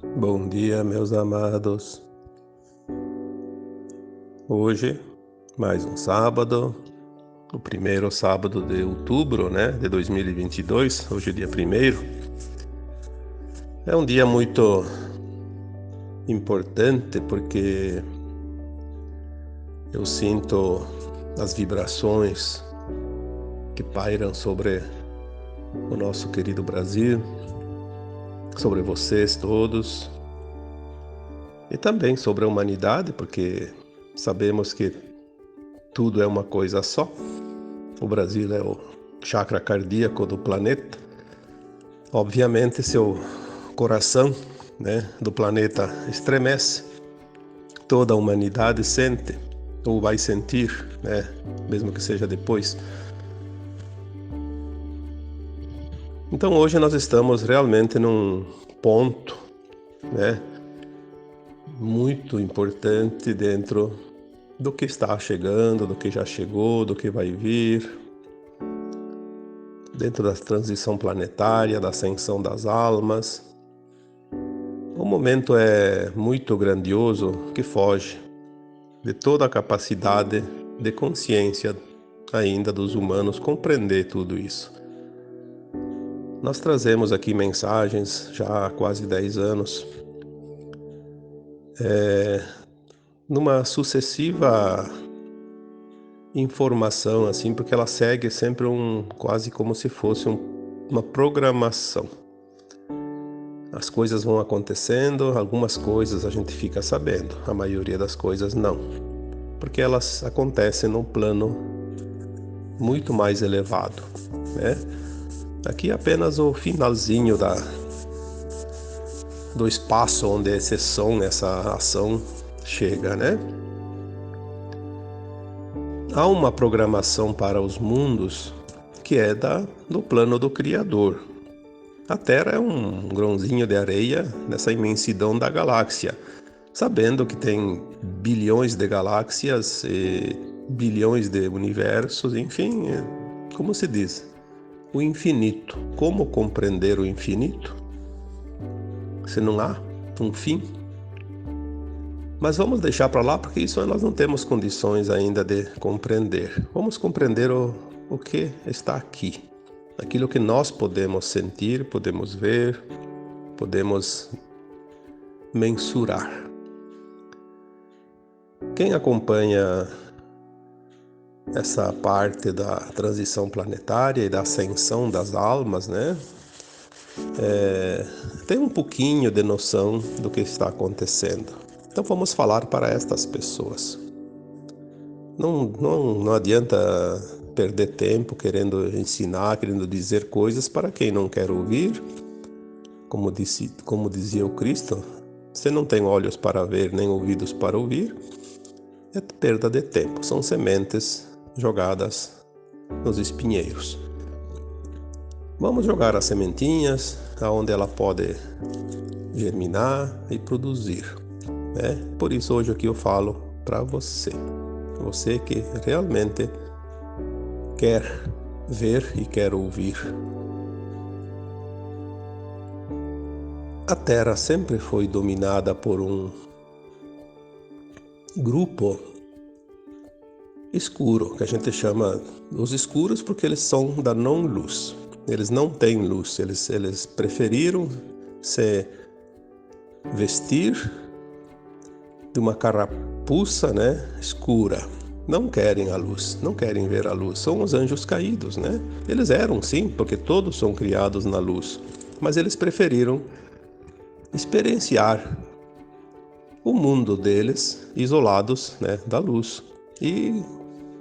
Bom dia, meus amados. Hoje, mais um sábado, o primeiro sábado de outubro, de 2022. Hoje é dia 1º. É um dia muito importante porque eu sinto as vibrações que pairam sobre o nosso querido Brasil, sobre vocês todos e também sobre a humanidade, porque sabemos que tudo é uma coisa só. O Brasil é o chakra cardíaco do planeta. Obviamente, seu coração, do planeta estremece, toda a humanidade sente, ou vai sentir, mesmo que seja depois. Então hoje nós estamos realmente num ponto, muito importante dentro do que está chegando, do que já chegou, do que vai vir, dentro da transição planetária, da ascensão das almas. O momento é muito grandioso que foge de toda a capacidade de consciência ainda dos humanos compreender tudo isso. Nós trazemos aqui mensagens já há quase 10 anos, numa sucessiva informação, assim, porque ela segue sempre quase como se fosse uma programação. As coisas vão acontecendo, algumas coisas a gente fica sabendo, a maioria das coisas não, porque elas acontecem num plano muito mais elevado, Aqui é apenas o finalzinho do espaço onde esse som, essa ação chega, Há uma programação para os mundos que é do plano do Criador. A Terra é um grãozinho de areia nessa imensidão da galáxia, sabendo que tem bilhões de galáxias e bilhões de universos, enfim, como se diz, o infinito. Como compreender o infinito se não há um fim? Mas vamos deixar para lá, porque isso nós não temos condições ainda de compreender. Vamos compreender o que está aqui. Aquilo que nós podemos sentir, podemos ver, podemos mensurar. Quem acompanha essa parte da transição planetária e da ascensão das almas, tem um pouquinho de noção do que está acontecendo. Então vamos falar para estas pessoas. Não adianta perder tempo querendo ensinar, querendo dizer coisas para quem não quer ouvir. Como dizia o Cristo, se não tem olhos para ver nem ouvidos para ouvir, é perda de tempo. São sementes jogadas nos espinheiros. Vamos jogar as sementinhas aonde ela pode germinar e produzir. Por isso hoje aqui eu falo para você que realmente quer ver e quer ouvir. A Terra sempre foi dominada por um grupo escuro, que a gente chama os escuros porque eles são da não-luz. Eles não têm luz, eles preferiram se vestir de uma carapuça, escura. Não querem a luz, não querem ver a luz. São os anjos caídos, Eles eram, sim, porque todos são criados na luz. Mas eles preferiram experienciar o mundo deles isolados, da luz. E,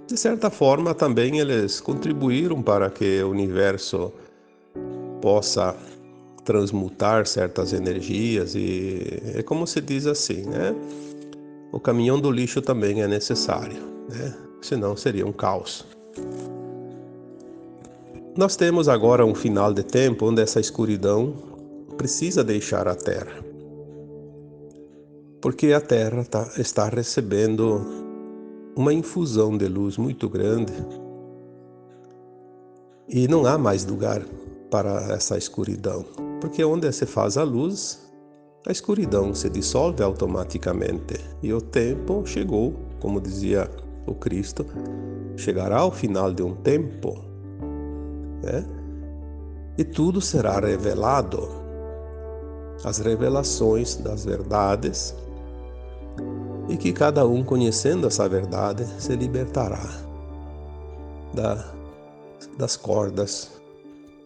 de certa forma, também eles contribuíram para que o universo possa transmutar certas energias. E é como se diz assim, o caminhão do lixo também é necessário, senão seria um caos. Nós temos agora um final de tempo onde essa escuridão precisa deixar a Terra, porque a Terra está recebendo uma infusão de luz muito grande e não há mais lugar para essa escuridão, porque onde se faz a luz, a escuridão se dissolve automaticamente e o tempo chegou, como dizia o Cristo, chegará ao final de um tempo, né? E tudo será revelado, as revelações das verdades, e que cada um, conhecendo essa verdade, se libertará das cordas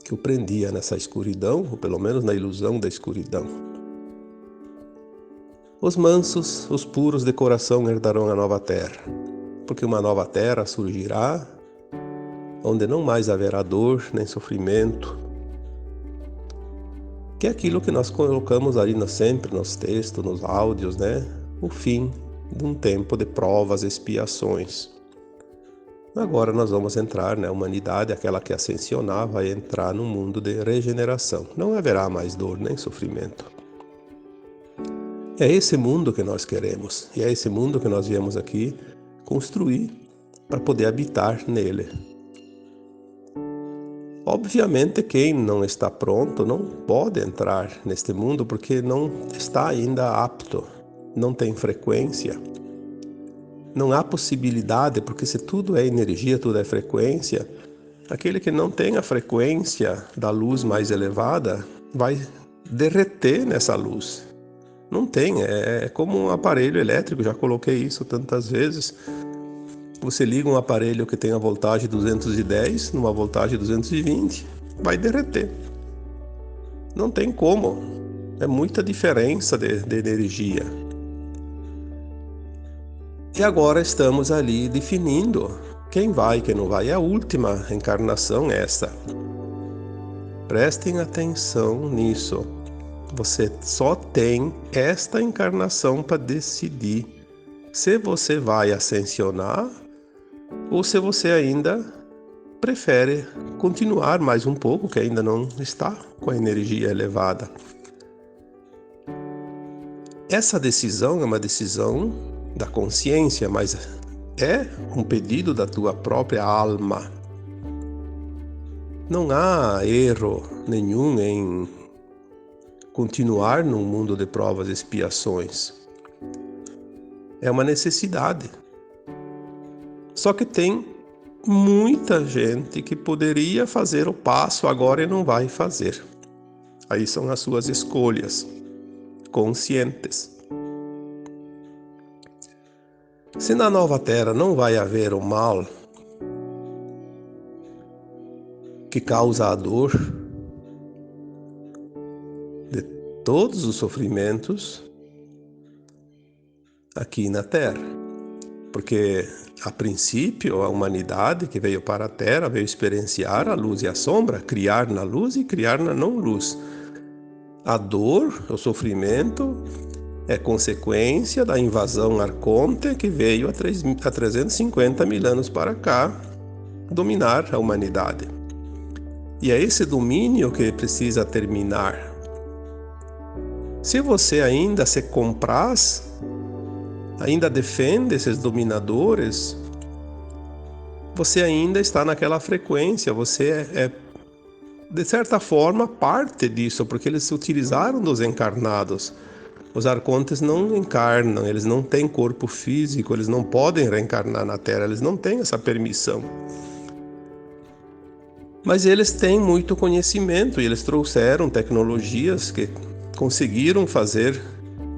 que o prendia nessa escuridão, ou pelo menos na ilusão da escuridão. Os mansos, os puros de coração herdarão a nova terra, porque uma nova terra surgirá, onde não mais haverá dor nem sofrimento, que é aquilo que nós colocamos ali sempre nos textos, nos áudios, né? O fim de um tempo de provas e expiações. Agora nós vamos entrar, né? A humanidade, aquela que ascensionar, vai entrar num mundo de regeneração. Não haverá mais dor nem sofrimento. É esse mundo que nós queremos, e é esse mundo que nós viemos aqui construir para poder habitar nele. Obviamente, quem não está pronto não pode entrar neste mundo porque não está ainda apto, não tem frequência. Não há possibilidade, porque se tudo é energia, tudo é frequência, aquele que não tem a frequência da luz mais elevada vai derreter nessa luz. Não tem, é como um aparelho elétrico, já coloquei isso tantas vezes. Você liga um aparelho que tem a voltagem 210 numa voltagem 220, vai derreter. Não tem como. É muita diferença de energia. E agora estamos ali definindo quem vai e quem não vai. É a última encarnação essa. Prestem atenção nisso. Você só tem esta encarnação para decidir se você vai ascensionar ou se você ainda prefere continuar mais um pouco, que ainda não está com a energia elevada. Essa decisão é uma decisão da consciência, mas é um pedido da tua própria alma. Não há erro nenhum em continuar num mundo de provas e expiações. É uma necessidade. Só que tem muita gente que poderia fazer o passo agora e não vai fazer. Aí são as suas escolhas conscientes. Se na nova terra não vai haver o mal que causa a dor de todos os sofrimentos aqui na terra, porque a princípio a humanidade que veio para a terra veio experienciar a luz e a sombra, criar na luz e criar na não luz. A dor, o sofrimento é consequência da invasão arconte que veio há 350 mil anos para cá dominar a humanidade. E é esse domínio que precisa terminar. Se você ainda se compraz, ainda defende esses dominadores, você ainda está naquela frequência, você é de certa forma parte disso, porque eles se utilizaram dos encarnados. Os arcontes não encarnam, eles não têm corpo físico, eles não podem reencarnar na Terra, eles não têm essa permissão. Mas eles têm muito conhecimento e eles trouxeram tecnologias que conseguiram fazer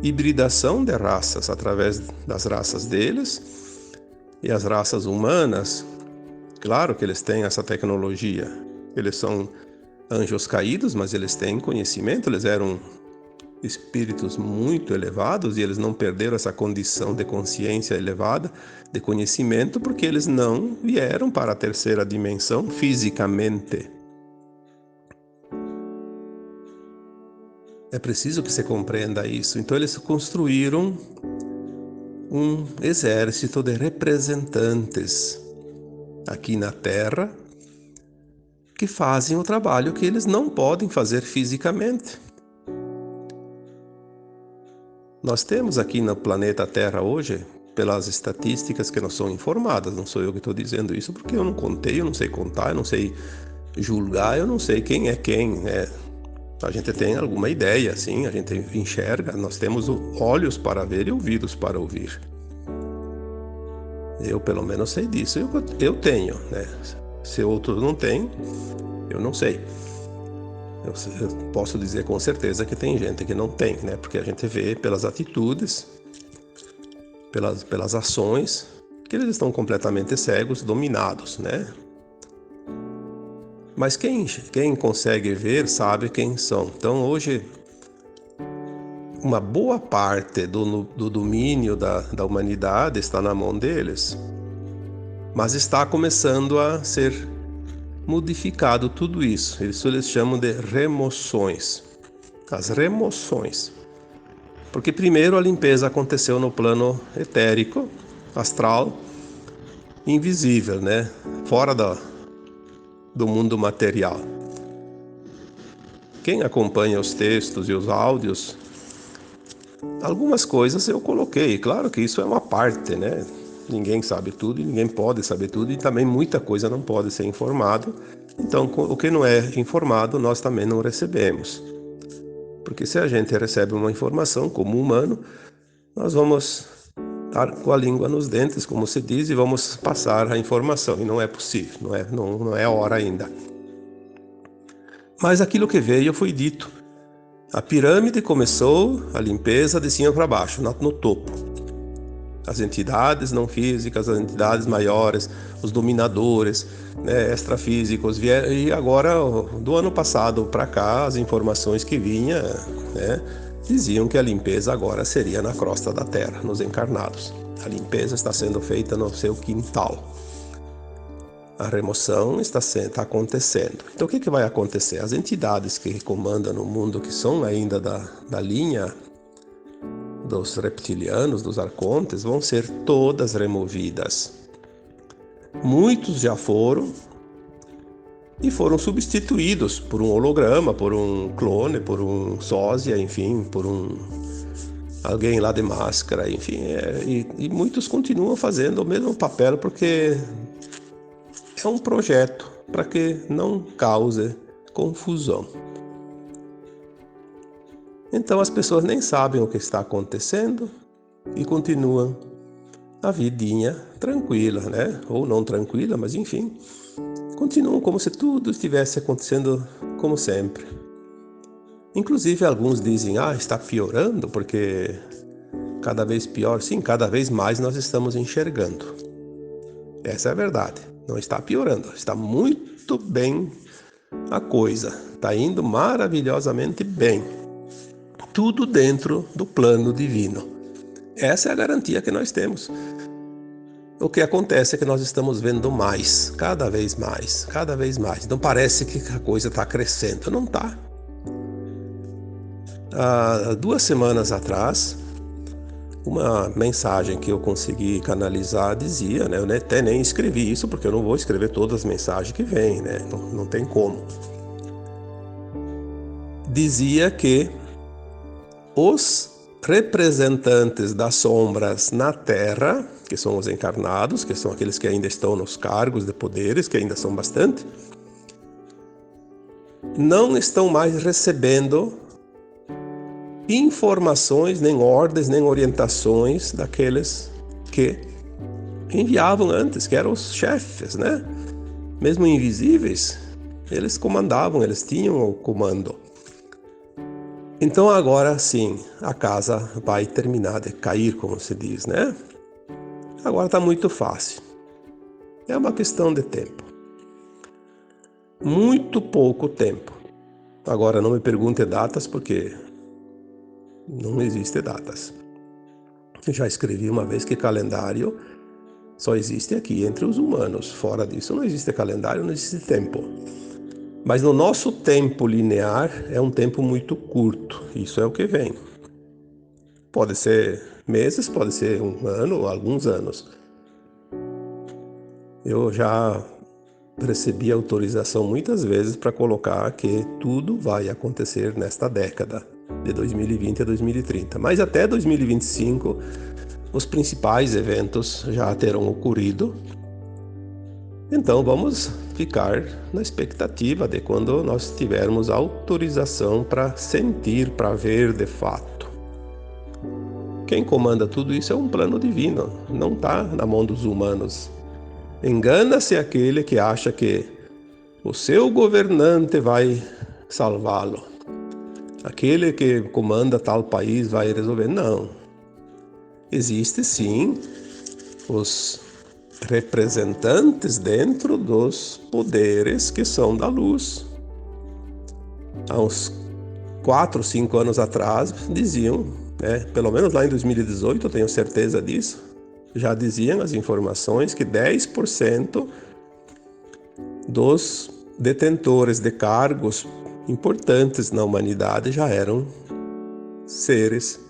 hibridação de raças através das raças deles e as raças humanas. Claro que eles têm essa tecnologia. Eles são anjos caídos, mas eles têm conhecimento, eles eram espíritos muito elevados e eles não perderam essa condição de consciência elevada, de conhecimento, porque eles não vieram para a terceira dimensão fisicamente. É preciso que você compreenda isso. Então eles construíram um exército de representantes aqui na Terra que fazem o trabalho que eles não podem fazer fisicamente. Nós temos aqui no planeta Terra hoje, pelas estatísticas que nós somos informadas, não sou eu que estou dizendo isso porque eu não contei, eu não sei contar, eu não sei julgar, eu não sei quem é quem. A gente tem alguma ideia, sim, a gente enxerga, nós temos olhos para ver e ouvidos para ouvir. Eu, pelo menos, sei disso. Eu tenho, né? Se outros não têm, eu não sei. Eu posso dizer com certeza que tem gente que não tem, né? Porque a gente vê pelas atitudes, pelas ações, que eles estão completamente cegos, dominados, né? Mas quem consegue ver sabe quem são. Então hoje, uma boa parte do domínio da humanidade está na mão deles, mas está começando a ser modificado tudo isso. Isso eles chamam de remoções. As remoções. Porque primeiro a limpeza aconteceu no plano etérico, astral, invisível, né? Fora do mundo material. Quem acompanha os textos e os áudios, algumas coisas eu coloquei. Claro que isso é uma parte, né? Ninguém sabe tudo e ninguém pode saber tudo, e também muita coisa não pode ser informado. Então, o que não é informado, nós também não recebemos. Porque se a gente recebe uma informação como humano, nós vamos estar com a língua nos dentes, como se diz, e vamos passar a informação. E não é possível, não é a hora ainda. Mas aquilo que veio foi dito. A pirâmide começou a limpeza de cima para baixo, no topo. As entidades não físicas, as entidades maiores, os dominadores, né, extrafísicos, vieram, e agora, do ano passado para cá, as informações que vinham, né, diziam que a limpeza agora seria na crosta da Terra, nos encarnados. A limpeza está sendo feita no seu quintal. A remoção está acontecendo. Então o que vai acontecer? As entidades que comandam no mundo, que são ainda da linha dos reptilianos, dos arcontes, vão ser todas removidas. Muitos já foram e foram substituídos por um holograma, por um clone, por um sósia, enfim, por alguém lá de máscara, enfim, e muitos continuam fazendo o mesmo papel porque é um projeto para que não cause confusão. Então as pessoas nem sabem o que está acontecendo e continuam a vidinha tranquila, né? Ou não tranquila, mas enfim, continuam como se tudo estivesse acontecendo como sempre. Inclusive alguns dizem, está piorando porque cada vez pior. Sim, cada vez mais nós estamos enxergando. Essa é a verdade. Não está piorando, está muito bem a coisa. Está indo maravilhosamente bem. Tudo dentro do plano divino. Essa é a garantia que nós temos. O que acontece é que nós estamos vendo mais, cada vez mais, cada vez mais. Então parece que a coisa está crescendo. Não está. Há 2 semanas atrás, uma mensagem que eu consegui canalizar dizia, né? Eu até nem escrevi isso, porque eu não vou escrever todas as mensagens que vêm, né? Não tem como. Dizia que os representantes das sombras na Terra, que são os encarnados, que são aqueles que ainda estão nos cargos de poderes, que ainda são bastante, não estão mais recebendo informações, nem ordens, nem orientações daqueles que enviavam antes, que eram os chefes, né? Mesmo invisíveis, eles comandavam, eles tinham o comando. Então agora sim, a casa vai terminar de cair, como se diz, né? Agora está muito fácil. É uma questão de tempo. Muito pouco tempo. Agora não me pergunte datas, porque não existe datas. Eu já escrevi uma vez que calendário só existe aqui entre os humanos. Fora disso não existe calendário, não existe tempo. Mas no nosso tempo linear é um tempo muito curto. Isso é o que vem. Pode ser meses, pode ser um ano ou alguns anos. Eu já recebi autorização muitas vezes para colocar que tudo vai acontecer nesta década, de 2020 a 2030. Mas até 2025, os principais eventos já terão ocorrido Então vamos ficar na expectativa de quando nós tivermos autorização para sentir, para ver de fato. Quem comanda tudo isso é um plano divino, não está na mão dos humanos. Engana-se aquele que acha que o seu governante vai salvá-lo. Aquele que comanda tal país vai resolver. Não. Existe sim os representantes dentro dos poderes que são da luz. Há uns 4, 5 anos atrás diziam, pelo menos lá em 2018, eu tenho certeza disso, já diziam as informações que 10% dos detentores de cargos importantes na humanidade já eram seres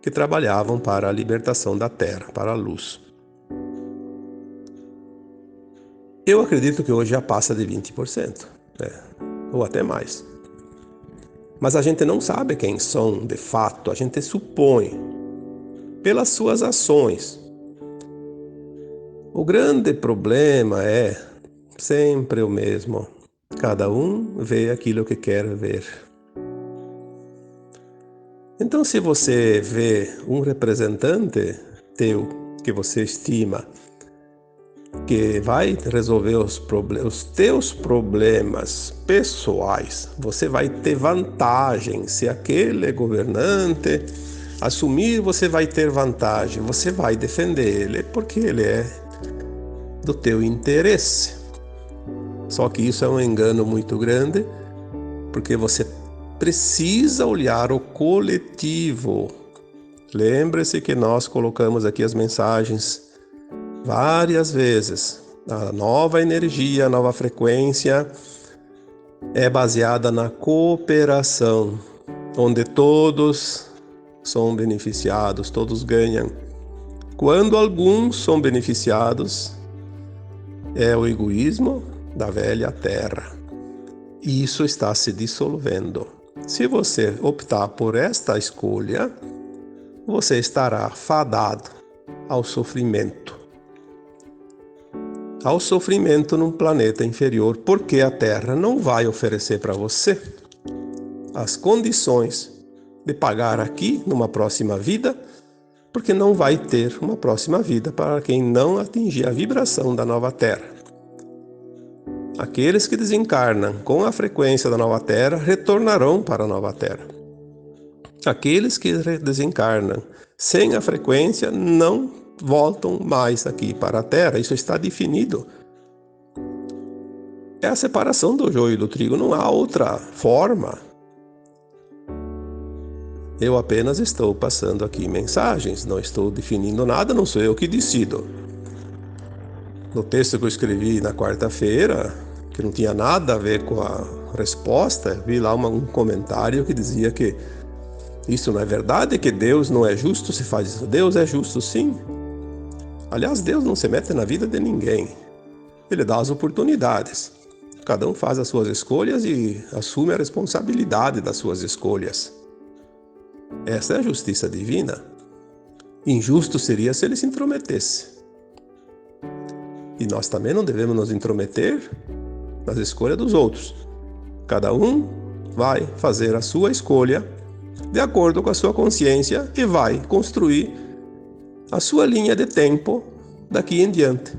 que trabalhavam para a libertação da Terra, para a luz. Eu acredito que hoje já passa de 20%, ou até mais. Mas a gente não sabe quem são de fato, a gente supõe pelas suas ações. O grande problema é sempre o mesmo. Cada um vê aquilo que quer ver. Então, se você vê um representante teu que você estima que vai resolver os teus problemas pessoais, você vai ter vantagem. Se aquele governante assumir, você vai ter vantagem. Você vai defender ele porque ele é do teu interesse. Só que isso é um engano muito grande, porque você precisa olhar o coletivo. Lembre-se que nós colocamos aqui as mensagens várias vezes. A nova energia, a nova frequência é baseada na cooperação, onde todos são beneficiados, todos ganham. Quando alguns são beneficiados, é o egoísmo da velha terra. E isso está se dissolvendo. Se você optar por esta escolha, você estará fadado ao sofrimento. Ao sofrimento num planeta inferior, porque a Terra não vai oferecer para você as condições de pagar aqui numa próxima vida, porque não vai ter uma próxima vida para quem não atingir a vibração da nova Terra. Aqueles que desencarnam com a frequência da nova Terra retornarão para a nova Terra. Aqueles que desencarnam sem a frequência não voltam mais aqui para a Terra. Isso está definido. É a separação do joio e do trigo, não há outra forma. Eu apenas estou passando aqui mensagens, não estou definindo nada, não sou eu que decido. No texto que eu escrevi na quarta-feira, que não tinha nada a ver com a resposta, vi lá um comentário que dizia que isso não é verdade, que Deus não é justo se faz isso. Deus é justo sim. Aliás, Deus não se mete na vida de ninguém. Ele dá as oportunidades. Cada um faz as suas escolhas e assume a responsabilidade das suas escolhas. Essa é a justiça divina. Injusto seria se ele se intrometesse. E nós também não devemos nos intrometer nas escolhas dos outros. Cada um vai fazer a sua escolha de acordo com a sua consciência e vai construir a sua linha de tempo daqui em diante.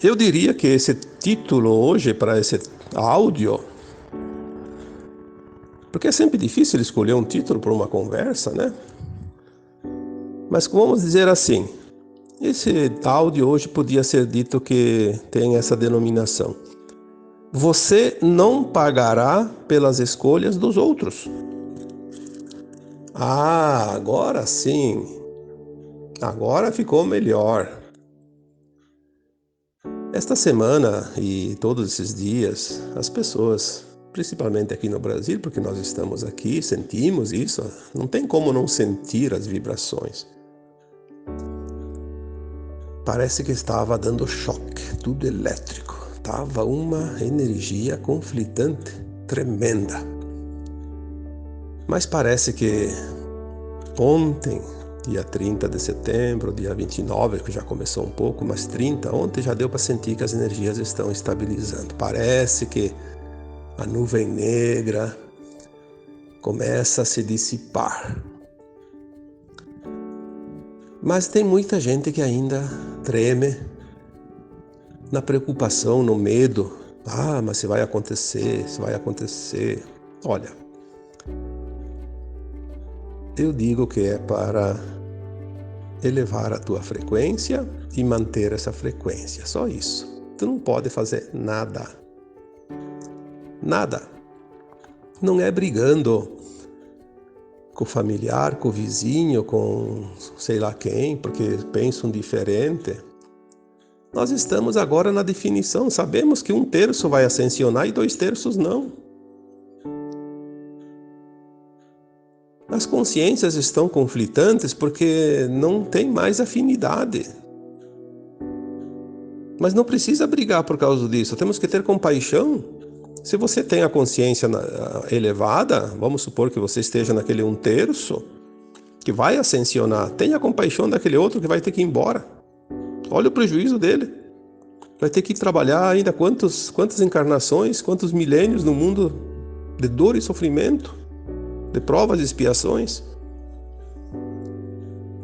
Eu diria que esse título hoje para esse áudio, porque é sempre difícil escolher um título para uma conversa, né? Mas vamos dizer assim, esse áudio hoje podia ser dito que tem essa denominação: você não pagará pelas escolhas dos outros. Ah, agora sim. Agora ficou melhor. Esta semana e todos esses dias, as pessoas, principalmente aqui no Brasil, porque nós estamos aqui, sentimos isso, não tem como não sentir as vibrações. Parece que estava dando choque, tudo elétrico. Estava uma energia conflitante, tremenda. Mas parece que ontem dia 30 de setembro, dia 29, que já começou um pouco, mas 30, ontem já deu para sentir que as energias estão estabilizando. Parece que a nuvem negra começa a se dissipar. Mas tem muita gente que ainda treme na preocupação, no medo. Ah, mas se vai acontecer, se vai acontecer. Olha, eu digo que é para elevar a tua frequência e manter essa frequência, só isso. Tu não pode fazer nada. Nada. Não é brigando com o familiar, com o vizinho, com sei lá quem, porque pensam diferente. Nós estamos agora na definição, sabemos que 1/3 vai ascensionar e 2/3 não. As consciências estão conflitantes porque não tem mais afinidade. Mas não precisa brigar por causa disso, temos que ter compaixão. Se você tem a consciência elevada, vamos supor que você esteja naquele 1/3 que vai ascensionar, tenha compaixão daquele outro que vai ter que ir embora. Olha o prejuízo dele. Vai ter que trabalhar ainda quantas encarnações, quantos milênios no mundo de dor e sofrimento, de provas e expiações.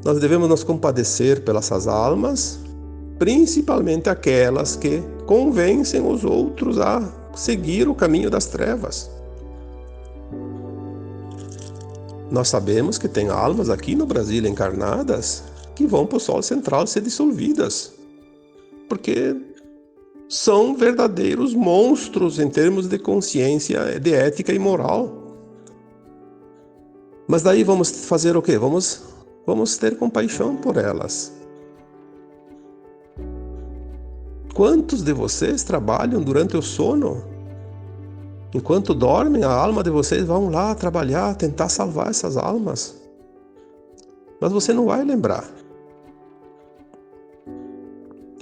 Nós devemos nos compadecer pelas almas, principalmente aquelas que convencem os outros a seguir o caminho das trevas. Nós sabemos que tem almas aqui no Brasil encarnadas que vão para o Sol Central ser dissolvidas, porque são verdadeiros monstros em termos de consciência, de ética e moral. Mas daí vamos fazer o quê? Vamos ter compaixão por elas. Quantos de vocês trabalham durante o sono? Enquanto dormem, a alma de vocês vão lá trabalhar, tentar salvar essas almas. Mas você não vai lembrar.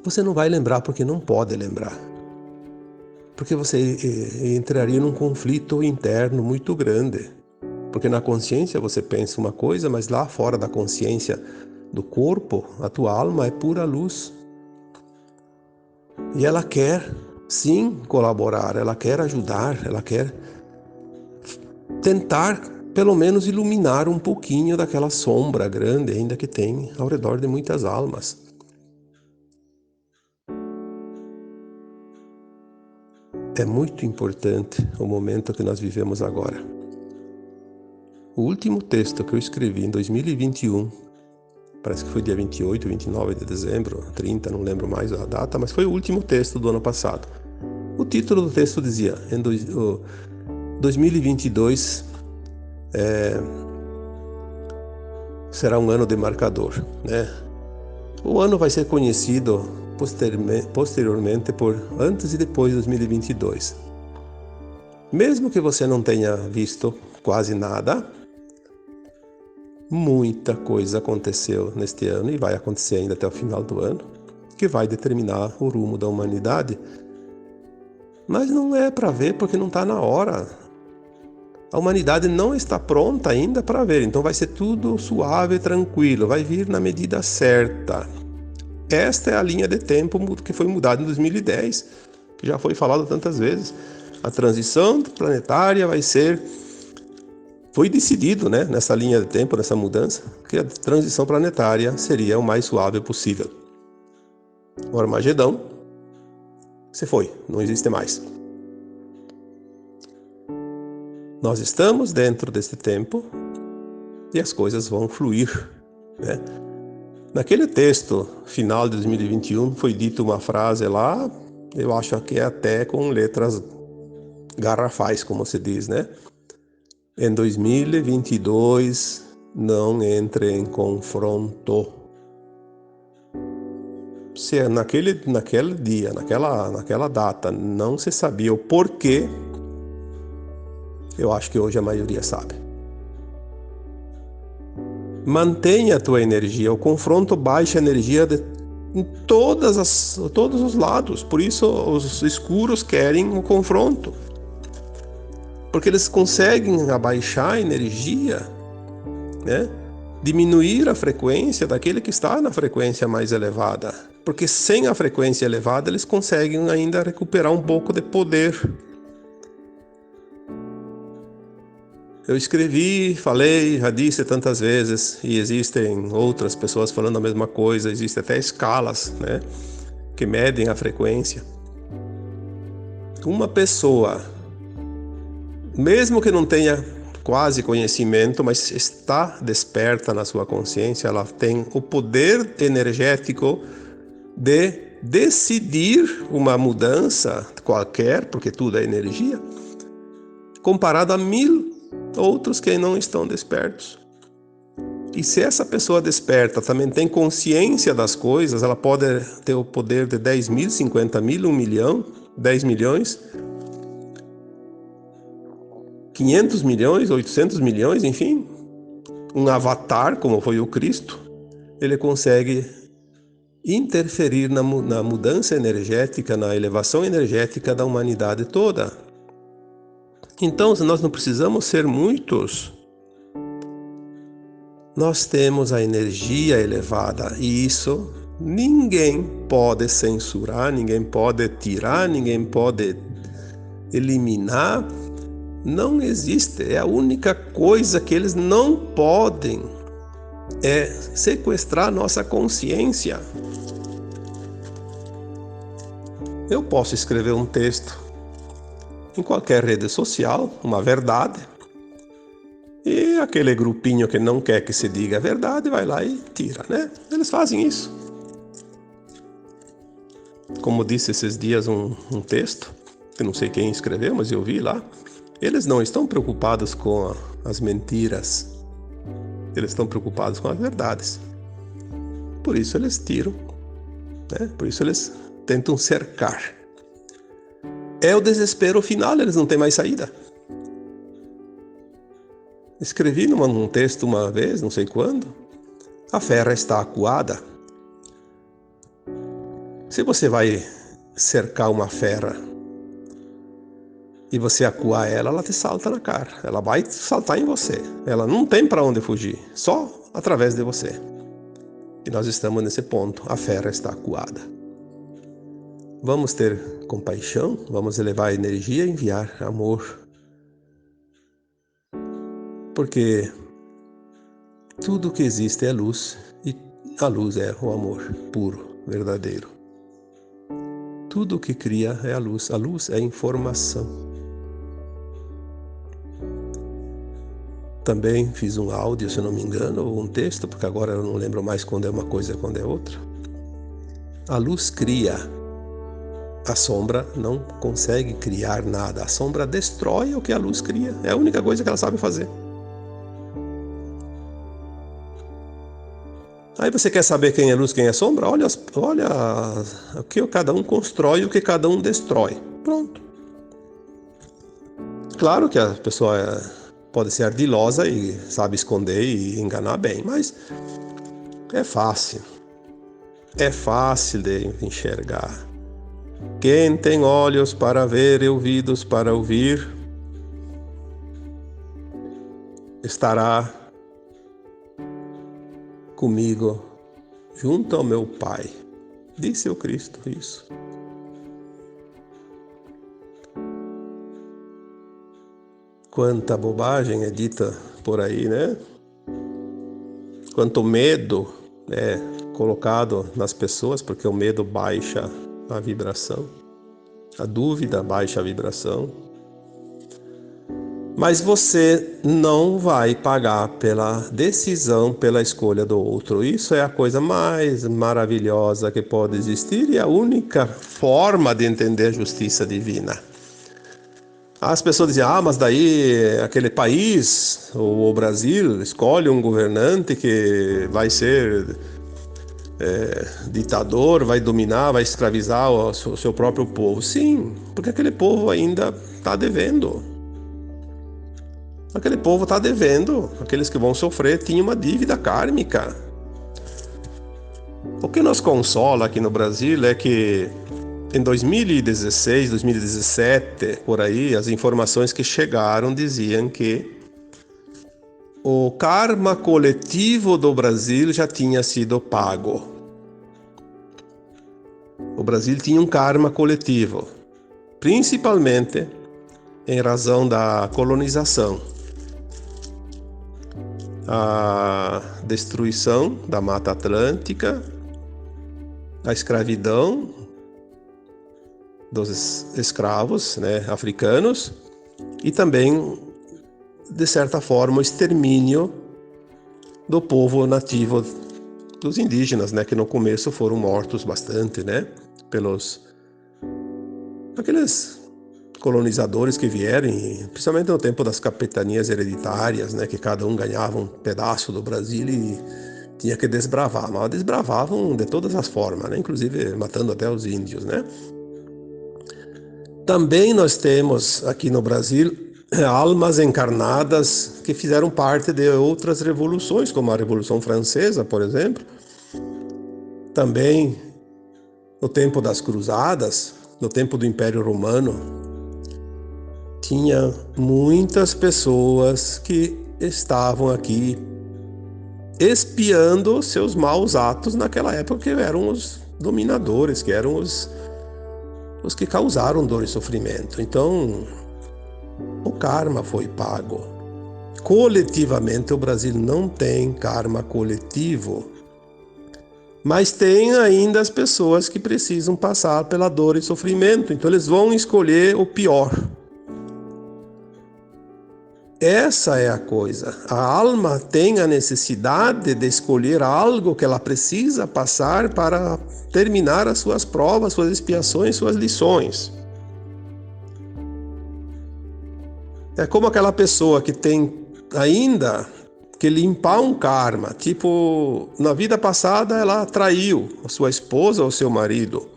Você não vai lembrar porque não pode lembrar. Porque você entraria num conflito interno muito grande. Porque na consciência você pensa uma coisa, mas lá fora da consciência do corpo, a tua alma é pura luz. E ela quer, sim, colaborar, ela quer ajudar, ela quer tentar, pelo menos, iluminar um pouquinho daquela sombra grande ainda que tem ao redor de muitas almas. É muito importante o momento que nós vivemos agora. O último texto que eu escrevi em 2021, parece que foi dia 28, 29 de dezembro, 30, não lembro mais a data, mas foi o último texto do ano passado. O título do texto dizia, 2022 será um ano demarcador, né? O ano vai ser conhecido posteriormente por antes e depois de 2022. Mesmo que você não tenha visto quase nada, muita coisa aconteceu neste ano e vai acontecer ainda até o final do ano, que vai determinar o rumo da humanidade. Mas não é para ver porque não está na hora. A humanidade não está pronta ainda para ver, então vai ser tudo suave e tranquilo, vai vir na medida certa. Esta é a linha de tempo que foi mudada em 2010, que já foi falado tantas vezes. A transição planetária foi decidido, né, nessa linha de tempo, nessa mudança, que a transição planetária seria o mais suave possível. O Armagedão se foi, não existe mais. Nós estamos dentro desse tempo e as coisas vão fluir, né? Naquele texto final de 2021 foi dita uma frase lá, eu acho que é até com letras garrafais, como se diz, né? Em 2022, não entre em confronto. Se naquele dia, naquela data, não se sabia o porquê, eu acho que hoje a maioria sabe. Mantenha a tua energia. O confronto baixa a energia em todos os lados. Por isso os escuros querem o confronto. Porque eles conseguem abaixar a energia, né? diminuir a frequência daquele que está na frequência mais elevada. Porque sem a frequência elevada, eles conseguem ainda recuperar um pouco de poder. Eu escrevi, falei, já disse tantas vezes, e existem outras pessoas falando a mesma coisa, existem até escalas, né, que medem a frequência. Uma pessoa, mesmo que não tenha quase conhecimento, mas está desperta na sua consciência, ela tem o poder energético de decidir uma mudança qualquer, porque tudo é energia, comparado a 1000 outros que não estão despertos. E se essa pessoa desperta também tem consciência das coisas, ela pode ter o poder de 10 mil, 50 mil, 1 milhão, 10 milhões, 500 milhões, 800 milhões, enfim, um avatar como foi o Cristo, ele consegue interferir na mudança energética, na elevação energética da humanidade toda. Então, nós não precisamos ser muitos. Nós temos a energia elevada e isso ninguém pode censurar, ninguém pode tirar, ninguém pode eliminar. Não existe. É a única coisa que eles não podem é sequestrar nossa consciência. Eu posso escrever um texto em qualquer rede social, uma verdade, e aquele grupinho que não quer que se diga a verdade vai lá e tira, né? Eles fazem isso. Como disse esses dias um texto, que não sei quem escreveu, mas eu vi lá, eles não estão preocupados com as mentiras, eles estão preocupados com as verdades. Por isso eles tiram, né? Por isso eles tentam cercar. É o desespero final, eles não têm mais saída. Escrevi num texto uma vez, não sei quando, a fera está acuada. Se você vai cercar uma fera e você acuar ela te salta na cara. Ela vai saltar em você. Ela não tem para onde fugir, só através de você. E nós estamos nesse ponto, a fera está acuada. Vamos ter compaixão, vamos elevar a energia e enviar amor. Porque tudo que existe é luz e a luz é o amor puro, verdadeiro. Tudo que cria é a luz é informação. Também fiz um áudio, se não me engano, ou um texto, porque agora eu não lembro mais quando é uma coisa e quando é outra. A luz cria. A sombra não consegue criar nada. A sombra destrói o que a luz cria. É a única coisa que ela sabe fazer. Aí você quer saber quem é luz, quem é sombra? Olha o que cada um constrói e o que cada um destrói. Pronto. Claro que a pessoa pode ser ardilosa e sabe esconder e enganar bem, mas é fácil. É fácil de enxergar. Quem tem olhos para ver e ouvidos para ouvir, estará comigo junto ao meu Pai. Disse o Cristo isso. Quanta bobagem é dita por aí, né? Quanto medo é colocado nas pessoas, porque o medo baixa a vibração, a dúvida baixa a vibração. Mas você não vai pagar pela decisão, pela escolha do outro. Isso é a coisa mais maravilhosa que pode existir e a única forma de entender a justiça divina. As pessoas dizem, mas daí aquele país, ou o Brasil, escolhe um governante que vai ser ditador, vai dominar, vai escravizar o seu próprio povo. Sim, porque aquele povo ainda está devendo. Aquele povo está devendo. Aqueles que vão sofrer tinham uma dívida kármica. O que nos consola aqui no Brasil é que em 2016, 2017, por aí, as informações que chegaram diziam que o karma coletivo do Brasil já tinha sido pago. O Brasil tinha um karma coletivo, principalmente em razão da colonização, a destruição da Mata Atlântica, a escravidão dos escravos, né, africanos, e também, de certa forma, o extermínio do povo nativo, dos indígenas, né, que no começo foram mortos bastante, né, pelos aqueles colonizadores que vieram, principalmente no tempo das capitanias hereditárias, né, que cada um ganhava um pedaço do Brasil e tinha que desbravar, mas desbravavam de todas as formas, né, inclusive matando até os índios, né. Também nós temos aqui no Brasil almas encarnadas que fizeram parte de outras revoluções, como a Revolução Francesa, por exemplo. Também no tempo das Cruzadas, no tempo do Império Romano, tinha muitas pessoas que estavam aqui espiando seus maus atos naquela época, que eram os dominadores, que eram os que causaram dor e sofrimento. Então, o karma foi pago. Coletivamente, o Brasil não tem karma coletivo, mas tem ainda as pessoas que precisam passar pela dor e sofrimento, então eles vão escolher o pior. Essa é a coisa. A alma tem a necessidade de escolher algo que ela precisa passar para terminar as suas provas, suas expiações, suas lições. É como aquela pessoa que tem ainda que limpar um karma. Tipo, na vida passada ela traiu a sua esposa ou seu marido.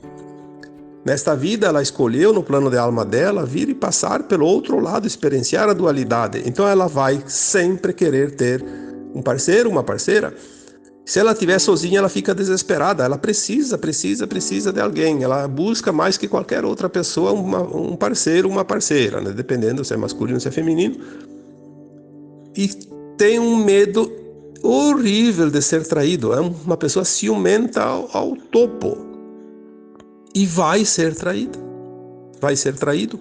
Nesta vida ela escolheu, no plano de alma dela, vir e passar pelo outro lado, experienciar a dualidade. Então ela vai sempre querer ter um parceiro, uma parceira. Se ela estiver sozinha, ela fica desesperada. Ela precisa de alguém. Ela busca mais que qualquer outra pessoa um parceiro, uma parceira, né? Dependendo se é masculino ou se é feminino. E tem um medo horrível de ser traído. É uma pessoa ciumenta ao topo. E vai ser traída. Vai ser traído.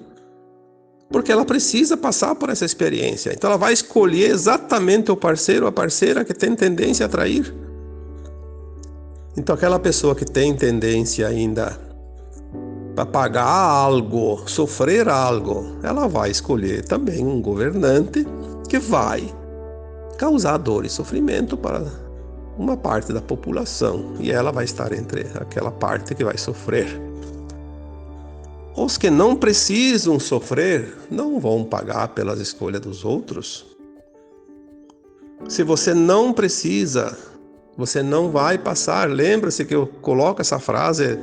Porque ela precisa passar por essa experiência. Então ela vai escolher exatamente o parceiro ou a parceira que tem tendência a trair. Então aquela pessoa que tem tendência ainda para pagar algo, sofrer algo, ela vai escolher também um governante que vai causar dor e sofrimento para uma parte da população, e ela vai estar entre aquela parte que vai sofrer. Os que não precisam sofrer não vão pagar pelas escolhas dos outros. Se você não precisa, você não vai passar. Lembra-se que eu coloco essa frase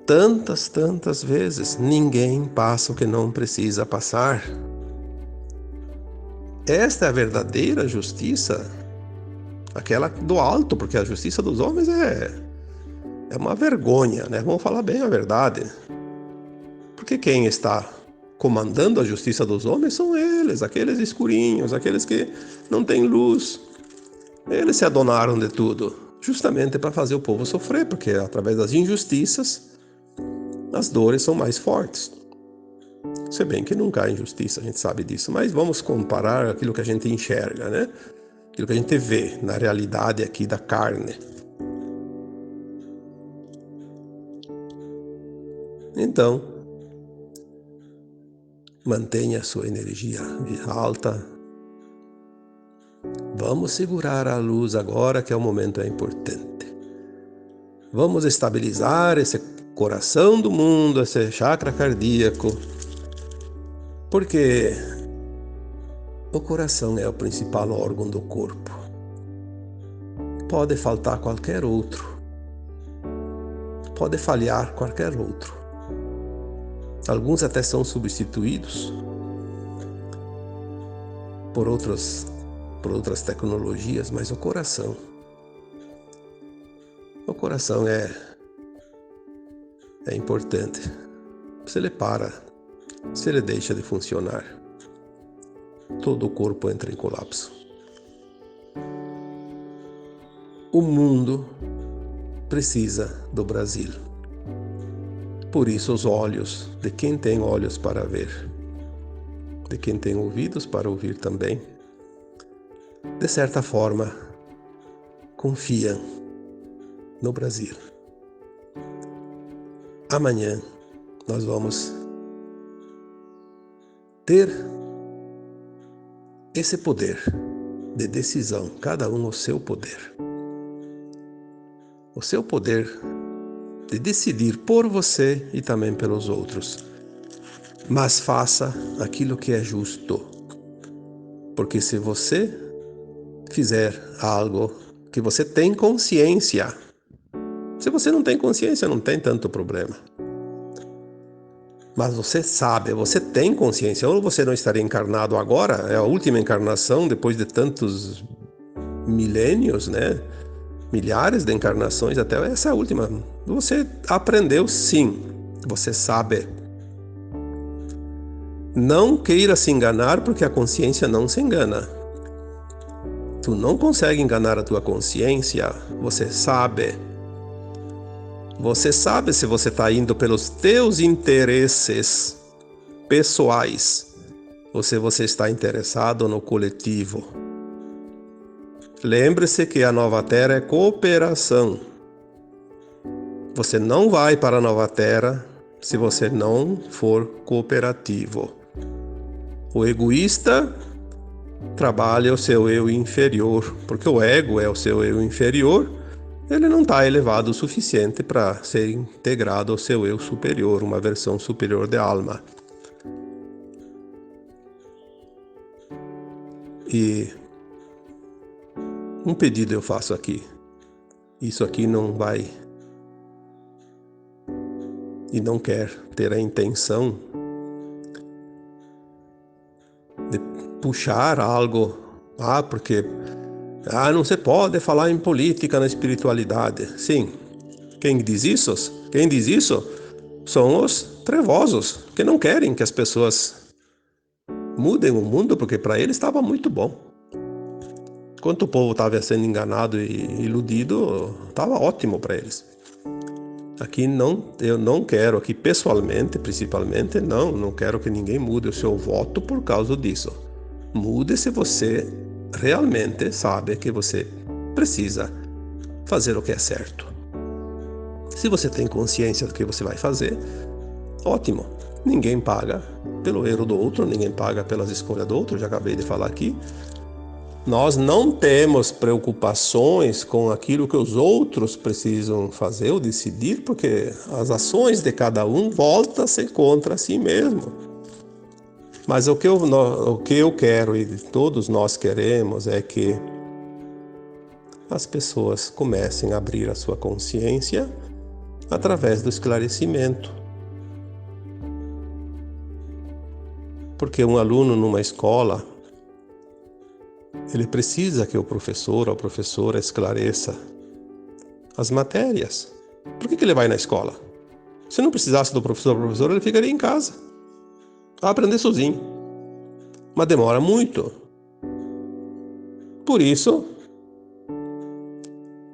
tantas vezes. Ninguém passa o que não precisa passar. Esta é a verdadeira justiça, aquela do alto, porque a justiça dos homens é uma vergonha, né? Vamos falar bem a verdade. Porque quem está comandando a justiça dos homens são eles, aqueles escurinhos, aqueles que não têm luz. Eles se adonaram de tudo, justamente para fazer o povo sofrer, porque através das injustiças, as dores são mais fortes. Se bem que nunca há injustiça, a gente sabe disso, mas vamos comparar aquilo que a gente enxerga, né? Aquilo que a gente vê na realidade aqui da carne. Então, mantenha a sua energia alta. Vamos segurar a luz agora, que é o momento importante. Vamos estabilizar esse coração do mundo, esse chakra cardíaco, porque o coração é o principal órgão do corpo. Pode faltar qualquer outro. Pode falhar qualquer outro. Alguns até são substituídos por outras tecnologias, mas o coração é importante. Se ele para, se ele deixa de funcionar, todo o corpo entra em colapso. O mundo precisa do Brasil. Por isso os olhos de quem tem olhos para ver, de quem tem ouvidos para ouvir também, de certa forma, confiam no Brasil. Amanhã nós vamos ter esse poder de decisão, cada um o seu poder. O seu poder de decidir por você e também pelos outros. Mas faça aquilo que é justo. Porque se você fizer algo que você tem consciência, se você não tem consciência, não tem tanto problema. Mas você sabe, você tem consciência, ou você não estaria encarnado agora, é a última encarnação depois de tantos milênios, né? Milhares de encarnações, até essa é a última. Você aprendeu sim, você sabe. Não queira se enganar, porque a consciência não se engana. Tu não consegue enganar a tua consciência, você sabe. Você sabe se você está indo pelos teus interesses pessoais ou se você está interessado no coletivo. Lembre-se que a Nova Terra é cooperação. Você não vai para a Nova Terra se você não for cooperativo. O egoísta trabalha o seu eu inferior, porque o ego é o seu eu inferior. Ele não está elevado o suficiente para ser integrado ao seu eu superior, uma versão superior de alma. E um pedido eu faço aqui. Isso aqui não vai e não quer ter a intenção de puxar algo, porque não se pode falar em política na espiritualidade. Sim, quem diz isso são os trevosos, que não querem que as pessoas mudem o mundo, porque para eles estava muito bom. Enquanto o povo estava sendo enganado e iludido, estava ótimo para eles. Aqui eu não quero, aqui pessoalmente, principalmente, não quero que ninguém mude o seu voto por causa disso. Mude se você realmente sabe que você precisa fazer o que é certo. Se você tem consciência do que você vai fazer, ótimo. Ninguém paga pelo erro do outro, ninguém paga pelas escolhas do outro, já acabei de falar aqui. Nós não temos preocupações com aquilo que os outros precisam fazer ou decidir, porque as ações de cada um voltam-se contra si mesmo. Mas o que eu quero e todos nós queremos é que as pessoas comecem a abrir a sua consciência através do esclarecimento. Porque um aluno numa escola, ele precisa que o professor ou a professora esclareça as matérias. Por que ele vai na escola? Se não precisasse do professor ou professora, ele ficaria em casa a aprender sozinho. Mas demora muito. Por isso,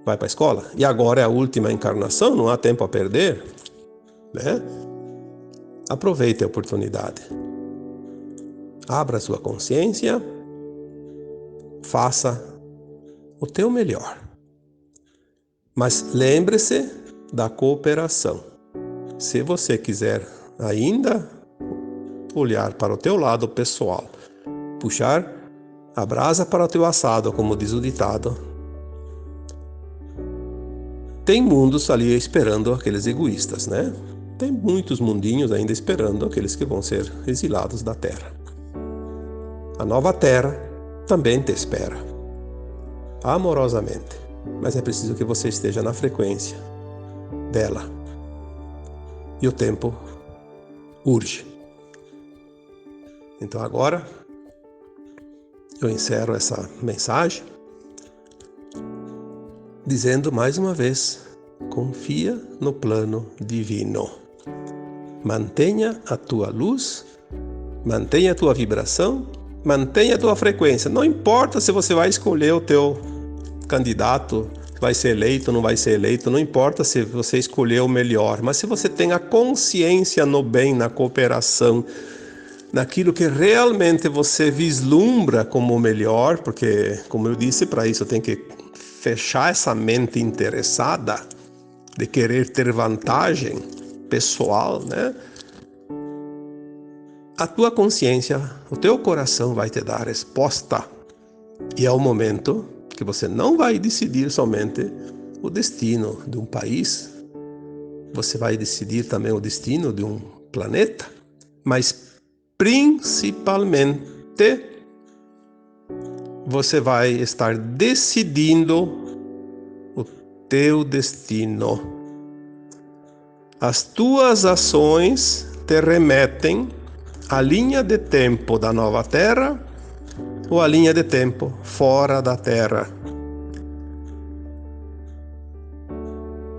vai para a escola. E agora é a última encarnação, não há tempo a perder, né? Aproveite a oportunidade. Abra sua consciência. Faça o teu melhor. Mas lembre-se da cooperação. Se você quiser ainda olhar para o teu lado pessoal, puxar a brasa para o teu assado, como diz o ditado, tem mundos ali esperando aqueles egoístas, né? Tem muitos mundinhos ainda esperando aqueles que vão ser exilados da Terra. A Nova Terra também te espera, amorosamente, mas é preciso que você esteja na frequência dela. E o tempo urge. Então agora eu encerro essa mensagem dizendo mais uma vez: confia no plano divino. Mantenha a tua luz, mantenha a tua vibração, mantenha a tua frequência. Não importa se você vai escolher o teu candidato vai ser eleito, não vai ser eleito, não importa se você escolheu o melhor, mas se você tem a consciência no bem, na cooperação, naquilo que realmente você vislumbra como o melhor, porque, como eu disse, para isso tem que fechar essa mente interessada de querer ter vantagem pessoal, né? A tua consciência, o teu coração vai te dar a resposta. E é o momento que você não vai decidir somente o destino de um país, você vai decidir também o destino de um planeta, mas principalmente você vai estar decidindo o teu destino. As tuas ações te remetem à linha de tempo da nova Terra ou à linha de tempo fora da Terra.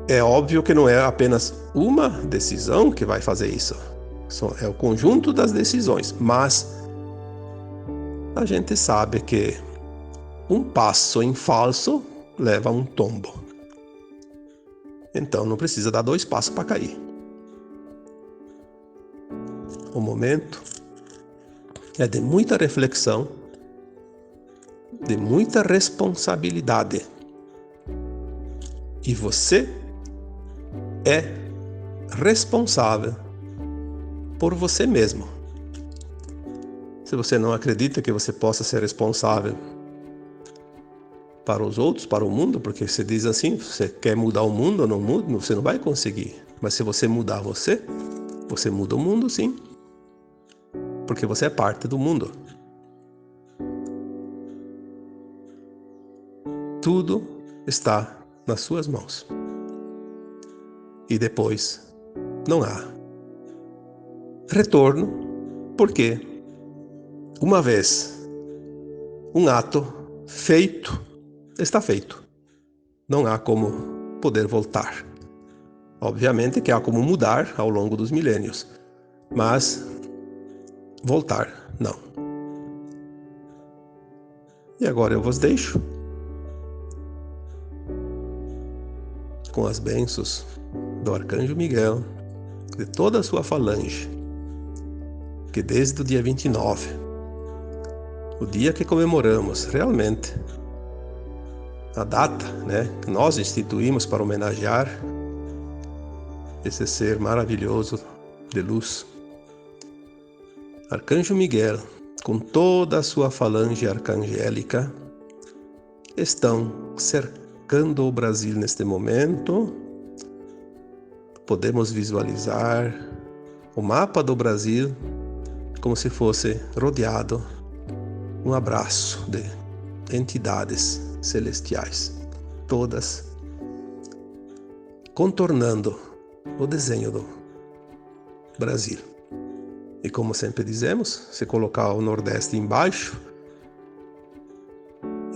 É óbvio que não é apenas uma decisão que vai fazer isso. É o conjunto das decisões, mas a gente sabe que um passo em falso leva a um tombo. Então não precisa dar 2 passos para cair. O momento é de muita reflexão, de muita responsabilidade. E você é responsável por você mesmo. Se você não acredita que você possa ser responsável para os outros, para o mundo, porque você diz assim, você quer mudar o mundo ou não muda, você não vai conseguir. Mas se você mudar você muda o mundo, sim. Porque você é parte do mundo. Tudo está nas suas mãos. E depois não há retorno, porque uma vez um ato feito, está feito. Não há como poder voltar. Obviamente que há como mudar ao longo dos milênios, mas voltar, não. E agora eu vos deixo com as bênçãos do Arcanjo Miguel, de toda a sua falange, que desde o dia 29, o dia que comemoramos realmente a data, né, que nós instituímos para homenagear esse ser maravilhoso de luz, Arcanjo Miguel, com toda a sua falange arcangélica, estão cercando o Brasil neste momento. Podemos visualizar o mapa do Brasil como se fosse rodeado um abraço de entidades celestiais, todas contornando o desenho do Brasil. E como sempre dizemos, se colocar o Nordeste embaixo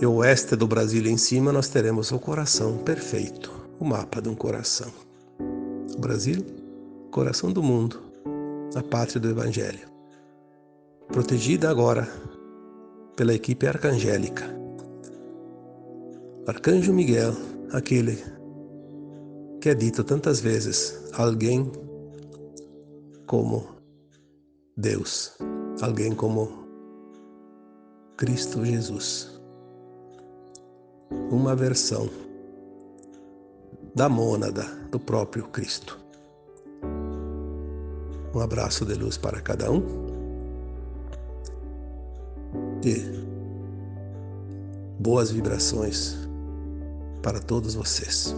e o Oeste do Brasil em cima, nós teremos o coração perfeito, o mapa de um coração. O Brasil, coração do mundo, a pátria do Evangelho, protegida agora pela equipe arcangélica. Arcanjo Miguel, aquele que é dito tantas vezes, alguém como Deus, alguém como Cristo Jesus, uma versão da mônada do próprio Cristo. Um abraço de luz para cada um e boas vibrações para todos vocês.